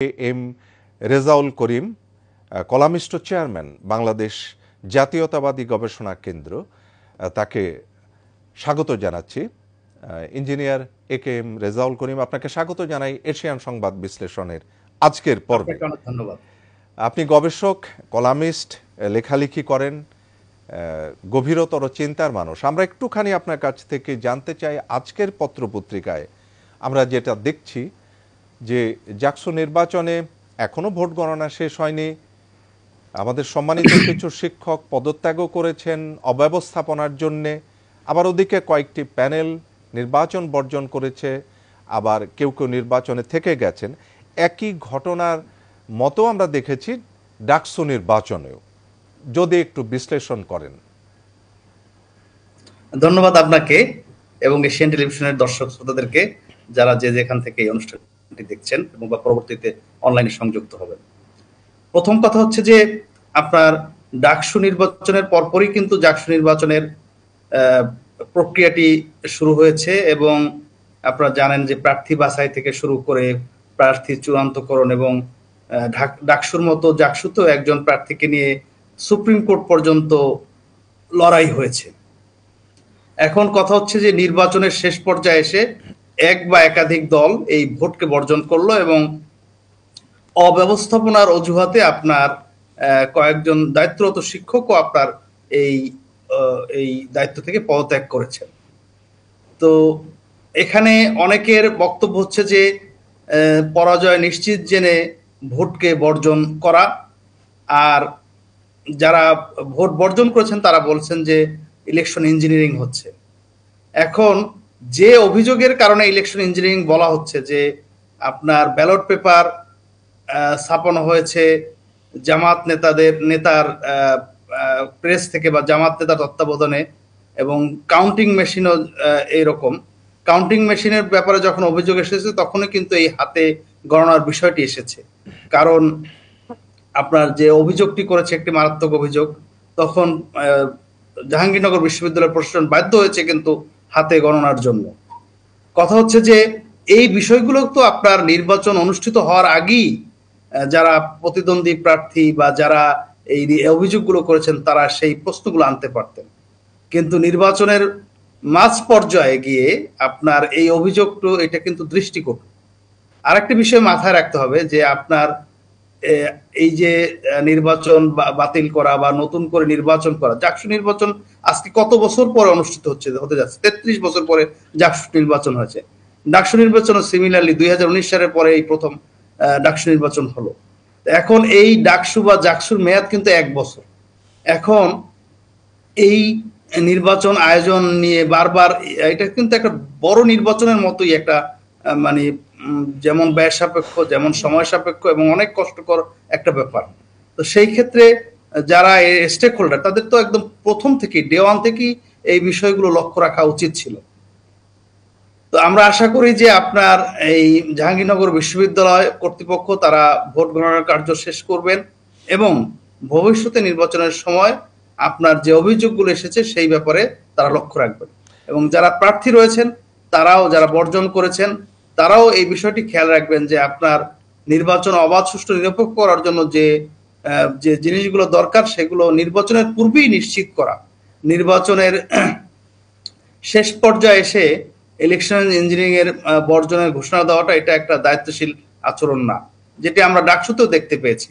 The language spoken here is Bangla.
M Rezaul Karim, columnist chairman Bangladesh জাতীয়তাবাদী গবেষণা কেন্দ্র, তাকে স্বাগত জানাচ্ছি। ইঞ্জিনিয়ার এম রেজাউল করিম, আপনাকে স্বাগত জানাই এশিয়ান সংবাদ বিশ্লেষণের আজকের পর্বে। ধন্যবাদ। আপনি গবেষক, কলামিস্ট, লেখালেখি করেন, গভীরতর চিন্তার মানুষ। আমরা একটুখানি আপনার কাছ থেকে জানতে চাই, আজকের পত্রপত্রিকায় আমরা যেটা দেখছি যে জাকসু নির্বাচনে এখনো ভোট গণনা শেষ হয়নি, আমাদের সম্মানিত কিছু শিক্ষক পদত্যাগও করেছেন অব্যবস্থাপনার জন্যে, আবার ওদিকে কয়েকটি প্যানেল নির্বাচন বর্জন করেছে, আবার কেউ কেউ নির্বাচনে থেকে গেছেন। একই ঘটনার মতো আমরা দেখেছি ডাকসু নির্বাচনেও, যদি একটু বিশ্লেষণ করেন। ধন্যবাদ আপনাকে এবং এশিয়ান টেলিভিশনের দর্শক শ্রোতাদেরকে, যারা যে যেখান থেকে এই অনুষ্ঠানটি দেখছেন এবং বা পরবর্তীতে অনলাইনে সংযুক্ত হবেন। প্রথম কথা হচ্ছে যে আপনার ডাকসু নির্বাচনের পরপরই কিন্তু জাকসু নির্বাচনের প্রক্রিয়াটি শুরু হয়েছে এবং আপনারা জানেন যে প্রার্থী বাছাই থেকে শুরু করে প্রার্থী চূড়ান্তকরণ এবং ডাকসুর মতো জাকসুতেও একজন প্রার্থীকে নিয়ে সুপ্রিম কোর্ট পর্যন্ত লড়াই হয়েছে। এখন কথা হচ্ছে যে নির্বাচনের শেষ পর্যায়ে এসে এক বা একাধিক দল এই ভোটকে বর্জন করলো এবং অব্যবস্থাপনার অজুহাতে আপনার কয়েকজন দায়িত্বরত শিক্ষকও আপনার এই দায়িত্ব থেকে পদত্যাগ করেছেন। তো এখানে অনেকের বক্তব্য হচ্ছে যে পরাজয় নিশ্চিত জেনে ভোটকে বর্জন করা, আর যারা ভোট বর্জন করেছেন তারা বলছেন যে ইলেকশন ইঞ্জিনিয়ারিং হচ্ছে। এখন যে অভিযোগের কারণে ইলেকশন ইঞ্জিনিয়ারিং বলা হচ্ছে যে আপনার ব্যালট পেপার ছাপানো হয়েছে জামাত নেতার প্রেস থেকে বা জামাত নেতার তত্ত্বাবধানে, এবং কাউন্টিং মেশিনও এইরকম। কাউন্টিং মেশিনের ব্যাপারে যখন অভিযোগ এসেছে তখনই কিন্তু এই হাতে গণনার বিষয়টি এসেছে, কারণ আপনার যে অভিযোগটি করেছে একটি মারাত্মক অভিযোগ, তখন জাহাঙ্গীরনগর বিশ্ববিদ্যালয় প্রশাসন বাধ্য হয়েছে কিন্তু হাতে গণনার জন্য। কথা হচ্ছে যে এই বিষয়গুলো তো আপনার নির্বাচন অনুষ্ঠিত হওয়ার আগেই যারা প্রতিদ্বন্দ্বী প্রার্থী বা যারা এই অভিযোগগুলো করেছেন তারা সেই প্রশ্নগুলো আনতে পারতেন, কিন্তু নির্বাচনের মাঝ পর্যায়ে গিয়ে আপনার এই অভিযোগটা এটা কিন্তু দৃষ্টিকটু। আরেকটি বিষয় মাথায় রাখতে হবে যে আপনার এই যে নির্বাচন বাতিল করা বা নতুন করে নির্বাচন করা, জাকসু নির্বাচন আজকে কত বছর পরে অনুষ্ঠিত হতে যাচ্ছে, 33 বছর পরে জাকসু নির্বাচন হয়েছে। ডাকসু নির্বাচন সিমিলারলি 2019 সালের পরে এই প্রথম ডাকসু নির্বাচন হলো। এখন এই ডাকসু বা জাকসুর মেয়াদ কিন্তু 1 বছর। এখন এই নির্বাচন আয়োজন নিয়ে বারবার, এটা কিন্তু একটা বড় নির্বাচনের মতোই একটা মানে যেমন ব্যয় সাপেক্ষ, যেমন সময় সাপেক্ষ এবং অনেক কষ্টকর একটা ব্যাপার। তো সেই ক্ষেত্রে যারা স্টেক হোল্ডার তাদের তো একদম প্রথম থেকে ডে ওয়ান থেকেই এই বিষয়গুলো লক্ষ্য রাখা উচিত ছিল। তো আমরা আশা করি যে আপনার এই জাহাঙ্গীরনগর বিশ্ববিদ্যালয় কর্তৃপক্ষ তারা ভোট গণনার কার্য শেষ করবেন এবং ভবিষ্যতে নির্বাচনের সময় আপনার যে অভিযোগগুলো এসেছে সেই ব্যাপারে তারা লক্ষ্য রাখবেন, এবং যারা প্রার্থী রয়েছেন তারাও, যারা বর্জন করেছেন তারাও এই বিষয়টি খেয়াল রাখবেন যে আপনার নির্বাচন অবাধ, সুষ্ঠু, নিরপেক্ষ করার জন্য যে জিনিসগুলো দরকার সেগুলো নির্বাচনের পূর্বেই নিশ্চিত করা। নির্বাচনের শেষ পর্যায়ে এসে ইলেকশন ইঞ্জিনিয়ারিং এর বর্জনের ঘোষণা দেওয়াটা এটা একটা দায়িত্বশীল আচরণ না, যেটি আমরা ডাকসুতেও দেখতে পেয়েছি।